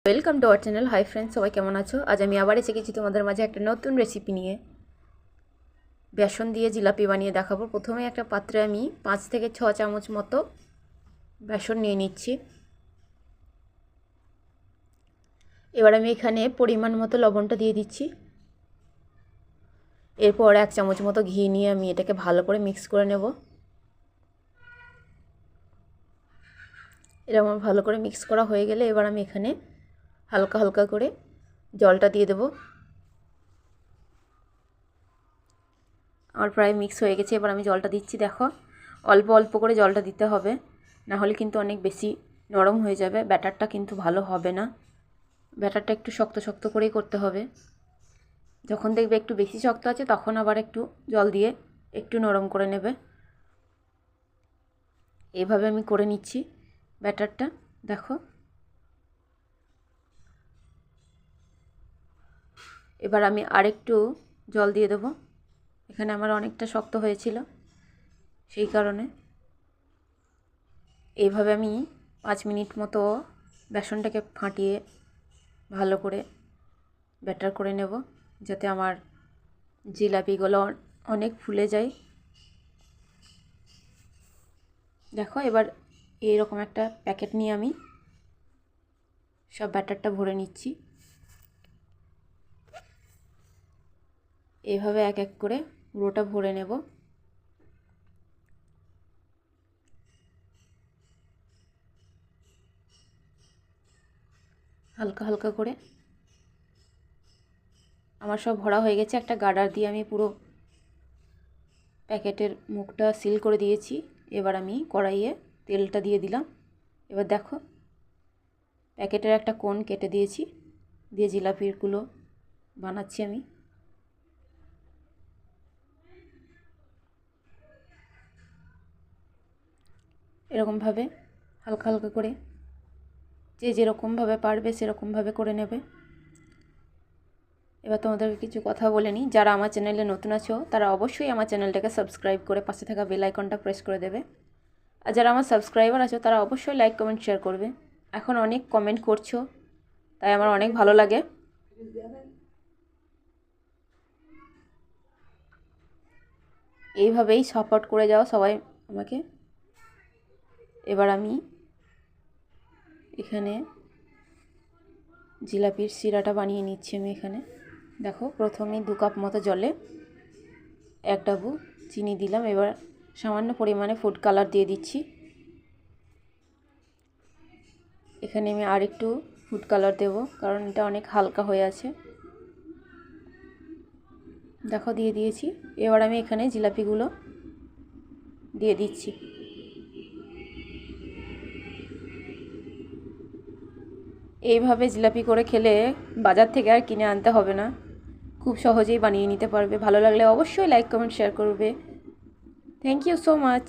Welcome to our channel. Hi friends, সবাই কেমন আছো? আজ আমি আবার এসে গেছি তোমাদের মাঝে একটা নতুন রেসিপি নিয়ে। বেসন দিয়ে জিলাপি বানিয়ে দেখাবো। প্রথমে একটা পাত্রে আমি 5 থেকে 6 চামচ মতো বেসন নিয়ে নিচ্ছি। এবার আমি এখানে পরিমাণ মতো লবণটা দিয়ে দিচ্ছি। এরপর 1 চামচ মতো ঘি নিয়ে আমি এটাকে ভালো করে মিক্স করে নেব। এটা আমার ভালো করে মিক্স করা হয়ে গেলে এবার আমি এখানে হালকা হালকা করে জলটা দিয়ে দেব। আমার প্রায় মিক্স হয়ে গেছে, এবার আমি জলটা দিচ্ছি। দেখো, অল্প অল্প করে জলটা দিতে হবে, না হলে কিন্তু অনেক বেশি নরম হয়ে যাবে, ব্যাটারটা কিন্তু ভালো হবে না। ব্যাটারটা একটু শক্ত শক্ত করেই করতে হবে। যখন দেখবে একটু বেশি শক্ত আছে তখন আবার একটু জল দিয়ে একটু নরম করে নেবে। এইভাবে আমি করে নিচ্ছি ব্যাটারটা। দেখো, এবার আমি আরেকটু জল দিয়ে দেবো। এখানে আমার অনেকটা শক্ত হয়েছিল, সেই কারণে এইভাবে আমি 5 মিনিট মতো বেসনটাকে ফাটিয়ে ভালো করে ব্যাটার করে নেব, যাতে আমার জিলাপিগুলো অনেক ফুলে যায়। দেখো, এবার এইরকম একটা প্যাকেট নিয়ে আমি সব ব্যাটারটা ভরে নিচ্ছি। এইভাবে এক এক করে পুরোটা ভরে নেব। হালকা হালকা করে আমার সব ভরা হয়ে গেছে। একটা গার্ডার দিয়ে আমি পুরো প্যাকেটের মুখটা সিল করে দিয়েছি। এবার আমি কড়াইয়ে তেলটা দিয়ে দিলাম। এবার দেখো, প্যাকেটের একটা কোণ কেটে দিয়েছি, দিয়ে জিলাপিগুলো বানাচ্ছি আমি। এরকমভাবে হালকা হালকা করে যে যেরকমভাবে পারবে সেরকমভাবে করে নেবে। এবার তোমাদেরকে কিছু কথা বলে নিই। যারা আমার চ্যানেলে নতুন আছো তারা অবশ্যই আমার চ্যানেলটাকে সাবস্ক্রাইব করে পাশে থাকা বেল আইকনটা প্রেস করে দেবে। আর যারা আমার সাবস্ক্রাইবার আছো তারা অবশ্যই লাইক কমেন্ট শেয়ার করবে। এখন অনেক কমেন্ট করছো, তাই আমার অনেক ভালো লাগে। এইভাবেই সাপোর্ট করে যাও সবাই আমাকে। এবার আমি এখানে জিলাপির শিরাটা বানিয়ে নিচ্ছি। আমি এখানে দেখো, প্রথমেই 2 কাপ মতো জলে 1 ডাবু চিনি দিলাম। এবার সামান্য পরিমাণে ফুড কালার দিয়ে দিচ্ছি। এখানে আমি আরেকটু ফুড কালার দেব, কারণ এটা অনেক হালকা হয়ে আছে। দেখো, দিয়ে দিয়েছি। এবার আমি এখানে জিলাপিগুলো দিয়ে দিচ্ছি। এইভাবে জিলাপি করে খেলে বাজার থেকে আর কিনে আনতে হবে না, খুব সহজেই বানিয়ে নিতে পারবে। ভালো লাগলে অবশ্যই লাইক কমেন্ট শেয়ার করবে। Thank you so much.